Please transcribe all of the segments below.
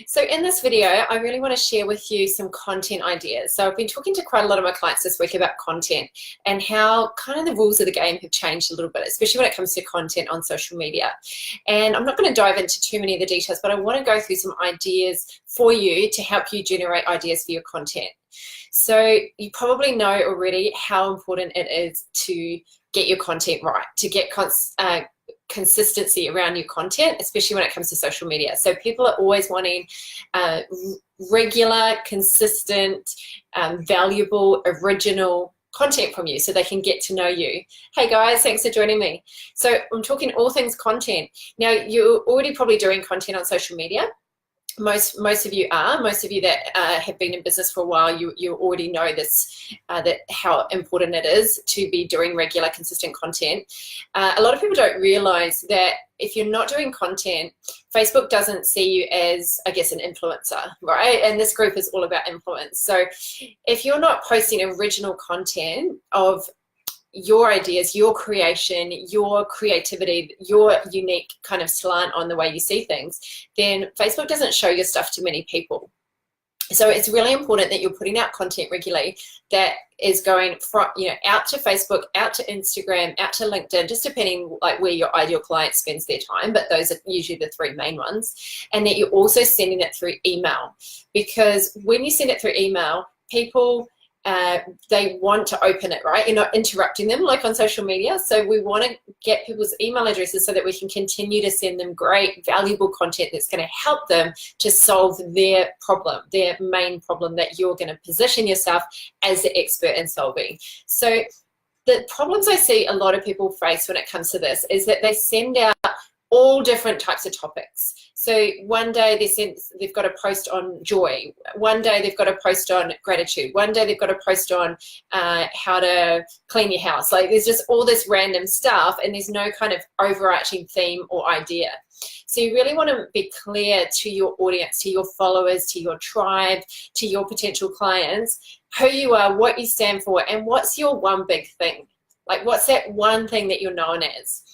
So in this video, I really want to share with you some content ideas. So I've been talking to quite a lot of my clients this week about content and how kind of the rules of the game have changed a little bit, especially when it comes to content on social media. And I'm not going to dive into too many of the details, but I want to go through some ideas for you to help you generate ideas for your content. So you probably know already how important it is to get your content right, to get consistency around your content, especially when it comes to social media. So people are always wanting regular, consistent, valuable, original content from you so they can get to know you. Hey guys, thanks for joining me. So I'm talking all things content. Now, you're already probably doing content on social media. Most of you are. Most of you that have been in business for a while, you already know this, that how important it is to be doing regular, consistent content. A lot of people don't realize that if you're not doing content, Facebook doesn't see you as, I guess, an influencer, right? And this group is all about influence. So if you're not posting original content of your ideas, your creation, your creativity, your unique kind of slant on the way you see things, then Facebook doesn't show your stuff to many people. So it's really important that you're putting out content regularly that is going from, out to Facebook, out to Instagram, out to LinkedIn, just depending like where your ideal client spends their time, but those are usually the three main ones. And that you're also sending it through email, because when you send it through email, people they want to open it, right? You're not interrupting them like on social media. So we want to get people's email addresses so that we can continue to send them great, valuable content that's going to help them to solve their problem, their main problem that you're going to position yourself as the expert in solving. So the problems I see a lot of people face when it comes to this is that they send out all different types of topics. So one day they've got a post on joy. One day they've got a post on gratitude. One day they've got a post on how to clean your house. Like there's just all this random stuff and there's no kind of overarching theme or idea. So you really want to be clear to your audience, to your followers, to your tribe, to your potential clients, who you are, what you stand for, and what's your one big thing. Like what's that one thing that you're known as?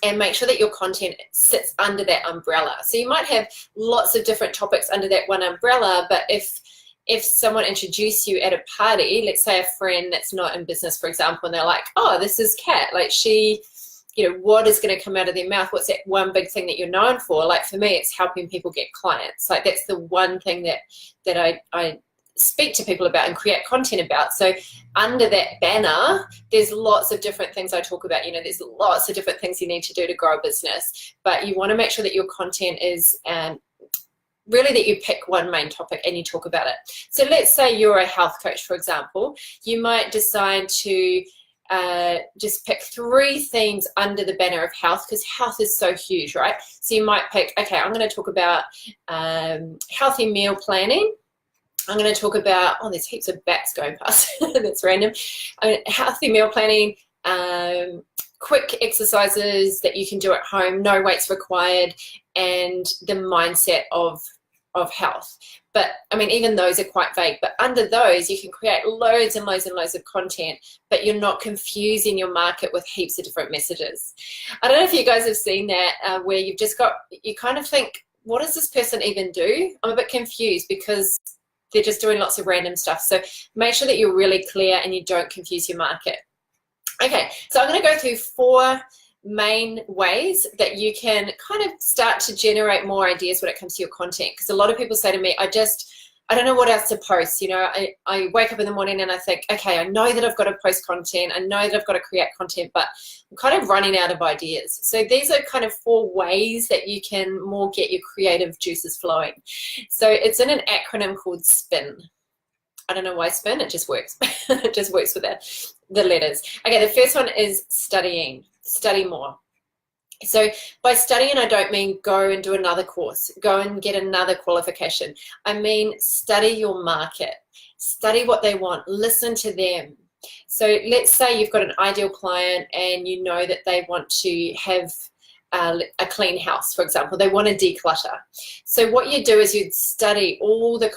And make sure that your content sits under that umbrella. So you might have lots of different topics under that one umbrella, but if someone introduced you at a party, let's say a friend that's not in business, for example, and they're like, oh, this is Kat, like she, what is going to come out of their mouth? What's that one big thing that you're known for? Like for me, it's helping people get clients. Like that's the one thing that I speak to people about and create content about. So under that banner, there's lots of different things I talk about. There's lots of different things you need to do to grow a business, but you want to make sure that your content is really that you pick one main topic and you talk about it. So let's say you're a health coach, for example. You might decide to just pick 3 themes under the banner of health, because health is so huge, right? So you might pick, okay, I'm going to talk about healthy meal planning. I'm going to talk about, oh, there's heaps of bats going past. That's random. Healthy meal planning, quick exercises that you can do at home, no weights required, and the mindset of health. But I mean, even those are quite vague. But under those, you can create loads and loads and loads of content, but you're not confusing your market with heaps of different messages. I don't know if you guys have seen that, where you've just got, you kind of think, what does this person even do? I'm a bit confused because they're just doing lots of random stuff. So make sure that you're really clear and you don't confuse your market. Okay, so I'm going to go through 4 main ways that you can kind of start to generate more ideas when it comes to your content. Because a lot of people say to me, I don't know what else to post. I wake up in the morning and I think, okay, I know that I've got to post content. I know that I've got to create content, but I'm kind of running out of ideas. So these are kind of 4 ways that you can more get your creative juices flowing. So it's in an acronym called SPIN. I don't know why SPIN, it just works. It just works with the letters. Okay, the first one is studying. Study more. So by studying, I don't mean go and do another course, go and get another qualification. I mean study your market, study what they want, listen to them. So let's say you've got an ideal client and you know that they want to have a clean house, for example. They want to declutter. So what you do is you'd study all the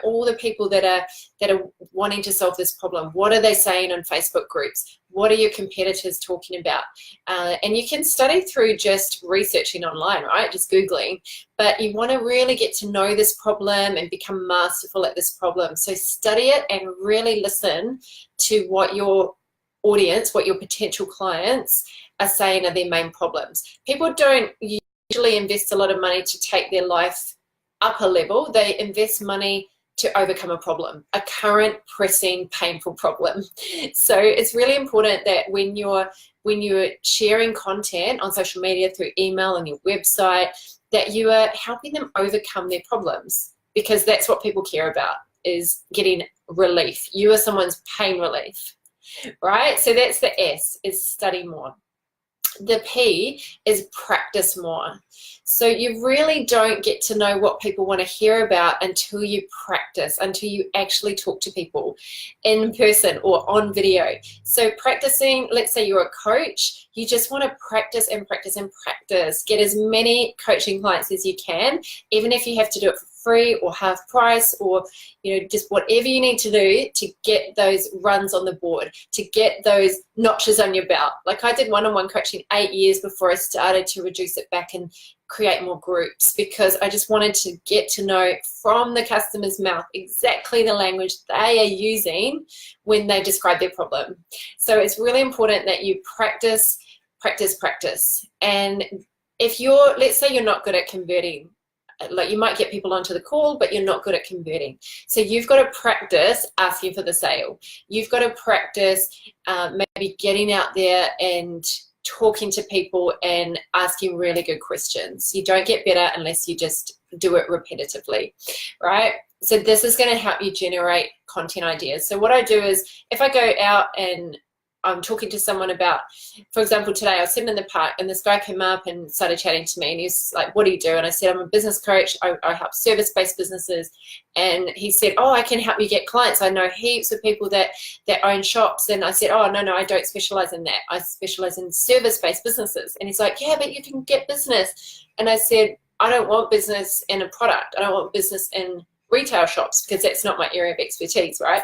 all the people that are wanting to solve this problem. What are they saying on Facebook groups? What are your competitors talking about? And you can study through just researching online, right? Just Googling. But you want to really get to know this problem and become masterful at this problem. So study it and really listen to what your audience, what your potential clients are saying are their main problems. People don't usually invest a lot of money to take their life up a level. They invest money to overcome a problem, a current, pressing, painful problem. So it's really important that when you're sharing content on social media, through email and your website, that you are helping them overcome their problems, because that's what people care about, is getting relief. You are someone's pain relief, right? So that's the S, is study more. The P is practice more. So you really don't get to know what people want to hear about until you practice, until you actually talk to people in person or on video. So practicing, let's say you're a coach, you just want to practice and practice and practice. Get as many coaching clients as you can, even if you have to do it for free or half price, or just whatever you need to do to get those runs on the board, to get those notches on your belt. Like I did one-on-one coaching 8 years before I started to reduce it back and create more groups, because I just wanted to get to know from the customer's mouth exactly the language they are using when they describe their problem. So it's really important that you practice, practice, practice. And if let's say you're not good at converting, like you might get people onto the call, but you're not good at converting. So you've got to practice asking for the sale. You've got to practice maybe getting out there and talking to people and asking really good questions. You don't get better unless you just do it repetitively, right? So this is going to help you generate content ideas. So what I do is, if I go out and I'm talking to someone about, for example, today I was sitting in the park and this guy came up and started chatting to me, and he's like, what do you do? And I said, I'm a business coach. I help service-based businesses. And he said, oh, I can help you get clients. I know heaps of people that own shops. And I said, oh, no, I don't specialize in that. I specialize in service-based businesses. And he's like, yeah, but you can get business. And I said, I don't want business in a product. I don't want business in retail shops, because that's not my area of expertise, right?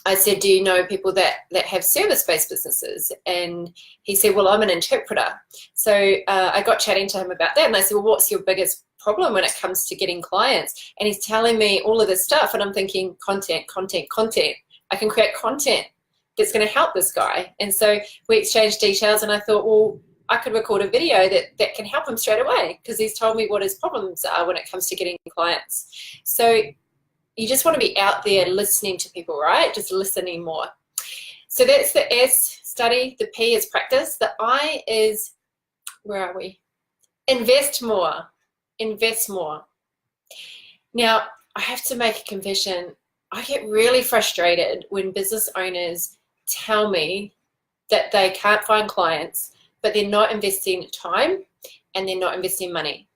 I said, do you know people that have service-based businesses? And he said, well, I'm an interpreter. So I got chatting to him about that, and I said, well, what's your biggest problem when it comes to getting clients? And he's telling me all of this stuff, and I'm thinking, content, content, content. I can create content that's going to help this guy. And so we exchanged details, and I thought, well, I could record a video that can help him straight away, because he's told me what his problems are when it comes to getting clients. So you just want to be out there listening to people, right? Just listening more. So that's the S, study. The P is practice. The I is, where are we? Invest more. Invest more. Now, I have to make a confession. I get really frustrated when business owners tell me that they can't find clients, but they're not investing time and they're not investing money.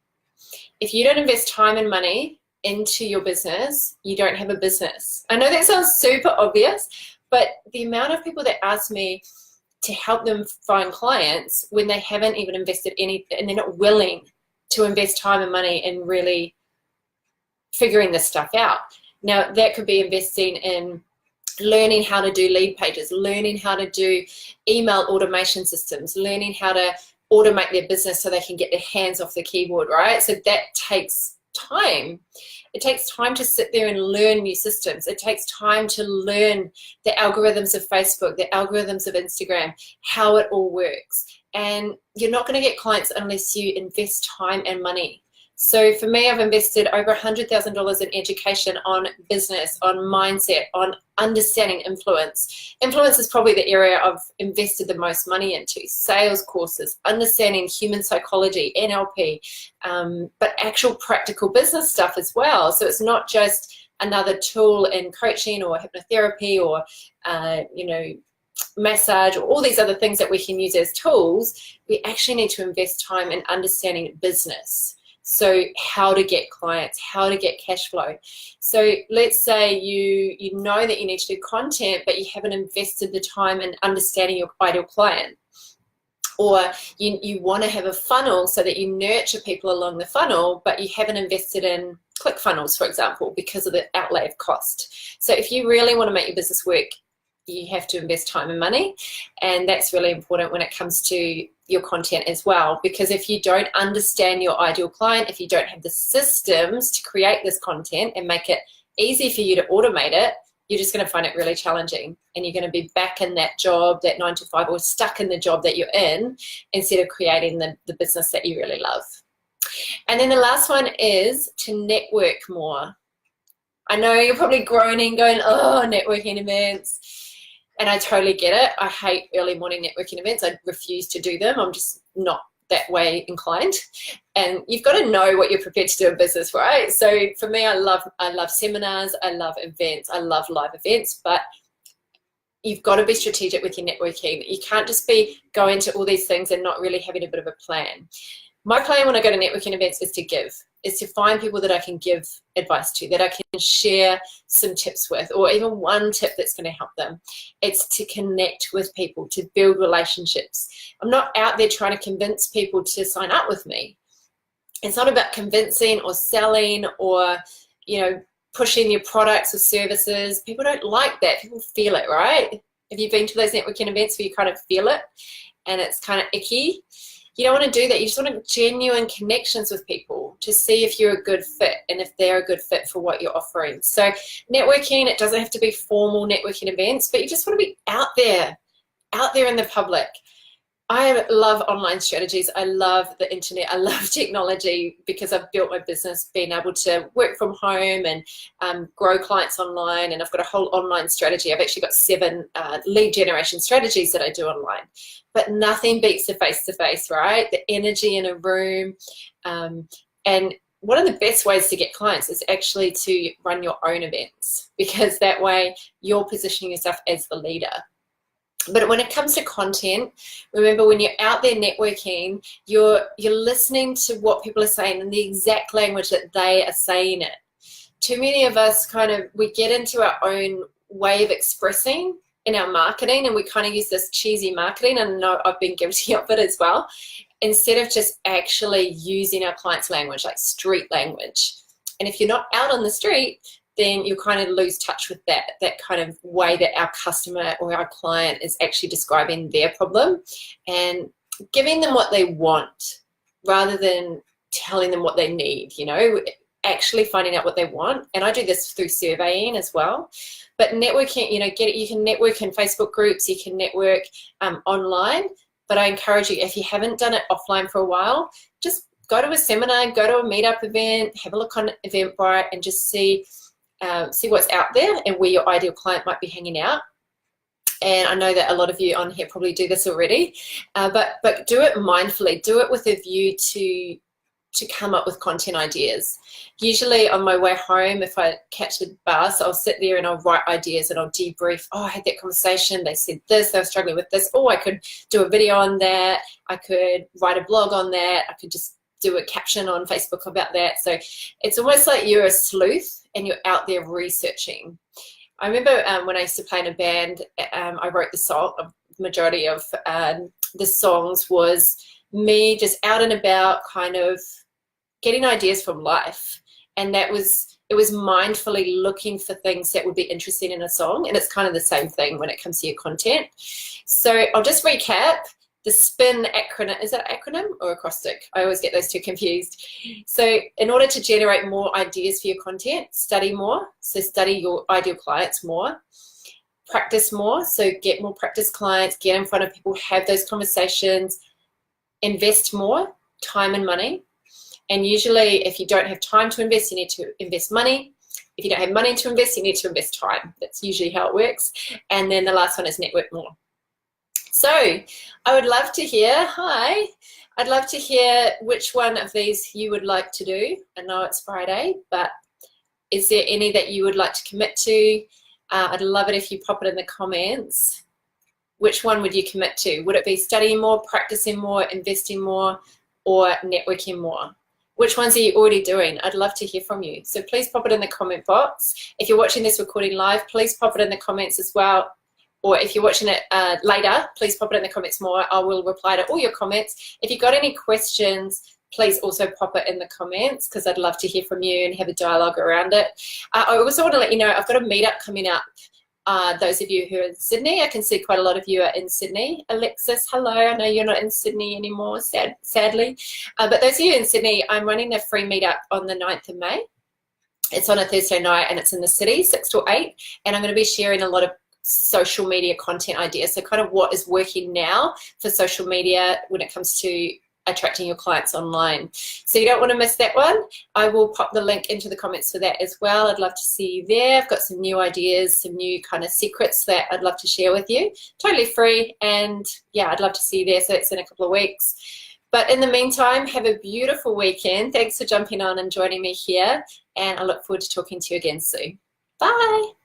If you don't invest time and money into your business, you don't have a business. I know that sounds super obvious, but the amount of people that ask me to help them find clients when they haven't even invested any, and they're not willing to invest time and money in really figuring this stuff out. Now, that could be investing in learning how to do lead pages, learning how to do email automation systems, learning how to automate their business so they can get their hands off the keyboard, right? So that takes time. It takes time to sit there and learn new systems. It takes time to learn the algorithms of Facebook, the algorithms of Instagram, how it all works. And you're not going to get clients unless you invest time and money. So for me, I've invested over $100,000 in education on business, on mindset, on understanding influence. Influence is probably the area I've invested the most money into. Sales courses, understanding human psychology, NLP, but actual practical business stuff as well. So it's not just another tool in coaching or hypnotherapy or, massage, or all these other things that we can use as tools. We actually need to invest time in understanding business. So how to get clients, how to get cash flow. So let's say you know that you need to do content, but you haven't invested the time in understanding your ideal client. Or you want to have a funnel so that you nurture people along the funnel, but you haven't invested in ClickFunnels, for example, because of the outlay of cost. So if you really want to make your business work, you have to invest time and money, and that's really important when it comes to your content as well, because if you don't understand your ideal client, if you don't have the systems to create this content and make it easy for you to automate it, you're just going to find it really challenging, and you're going to be back in that job, that 9 to 5, or stuck in the job that you're in instead of creating the business that you really love. And then the last one is to network more. I know you're probably groaning, going, oh, networking events. And I totally get it. I hate early morning networking events. I refuse to do them. I'm just not that way inclined. And you've got to know what you're prepared to do in business, right? So for me, I love seminars, I love events, I love live events, but you've got to be strategic with your networking. You can't just be going to all these things and not really having a bit of a plan. My plan when I go to networking events is to give, is to find people that I can give advice to, that I can share some tips with, or even one tip that's going to help them. It's to connect with people, to build relationships. I'm not out there trying to convince people to sign up with me. It's not about convincing or selling or, pushing your products or services. People don't like that. People feel it, right? Have you been to those networking events where you kind of feel it and it's kind of icky? You don't want to do that. You just want genuine connections with people to see if you're a good fit and if they're a good fit for what you're offering. So networking, it doesn't have to be formal networking events, but you just want to be out there in the public. I love online strategies. I love the internet. I love technology because I've built my business being able to work from home and grow clients online. And I've got a whole online strategy. I've actually got 7 lead generation strategies that I do online. But nothing beats the face-to-face, right? The energy in a room. And one of the best ways to get clients is actually to run your own events, because that way you're positioning yourself as the leader. But when it comes to content, remember, when you're out there networking, you're listening to what people are saying in the exact language that they are saying it. Too many of us we get into our own way of expressing in our marketing, and we kind of use this cheesy marketing, and I know I've been guilty of it as well, instead of just actually using our client's language, like street language. And if you're not out on the street, then you kind of lose touch with that kind of way that our customer or our client is actually describing their problem, and giving them what they want rather than telling them what they need, actually finding out what they want. And I do this through surveying as well. But networking, you can network in Facebook groups, you can network online, but I encourage you, if you haven't done it offline for a while, just go to a seminar, go to a MeetUp event, have a look on Eventbrite, and just see what's out there and where your ideal client might be hanging out. And I know that a lot of you on here probably do this already, but do it mindfully. Do it with a view to come up with content ideas. Usually on my way home, if I catch the bus, I'll sit there and I'll write ideas and I'll debrief. Oh, I had that conversation. They said this, they were struggling with this. Oh, I could do a video on that. I could write a blog on that. I could just do a caption on Facebook about that. So it's almost like you're a sleuth and you're out there researching. I remember when I used to play in a band, I wrote the song. The majority of the songs was me just out and about, kind of getting ideas from life. And it was mindfully looking for things that would be interesting in a song. And it's kind of the same thing when it comes to your content. So I'll just recap. The SPIN acronym, is that an acronym or acrostic? I always get those two confused. So in order to generate more ideas for your content, study more. So study your ideal clients more. Practice more. So get more practice clients, get in front of people, have those conversations. Invest more time and money. And usually if you don't have time to invest, you need to invest money. If you don't have money to invest, you need to invest time. That's usually how it works. And then the last one is network more. So I would love to hear, I'd love to hear which one of these you would like to do. I know it's Friday, but is there any that you would like to commit to? I'd love it if you pop it in the comments. Which one would you commit to? Would it be studying more, practicing more, investing more, or networking more? Which ones are you already doing? I'd love to hear from you. So please pop it in the comment box. If you're watching this recording live, please pop it in the comments as well. or if you're watching it later, please pop it in the comments more. I will reply to all your comments. If you've got any questions, please also pop it in the comments, because I'd love to hear from you and have a dialogue around it. I also want to let you know I've got a meetup coming up. Those of you who are in Sydney, I can see quite a lot of you are in Sydney. Alexis, hello. I know you're not in Sydney anymore, sadly. But those of you in Sydney, I'm running a free meetup on the 9th of May. It's on a Thursday night and it's in the city, 6 to 8. And I'm going to be sharing a lot of social media content ideas. So kind of what is working now for social media when it comes to attracting your clients online. So you don't want to miss that one. I will pop the link into the comments for that as well. I'd love to see you there. I've got some new ideas, some new kind of secrets that I'd love to share with you. Totally free, and yeah, I'd love to see you there. So it's in a couple of weeks. But in the meantime, have a beautiful weekend. Thanks for jumping on and joining me here, and I look forward to talking to you again soon. Bye.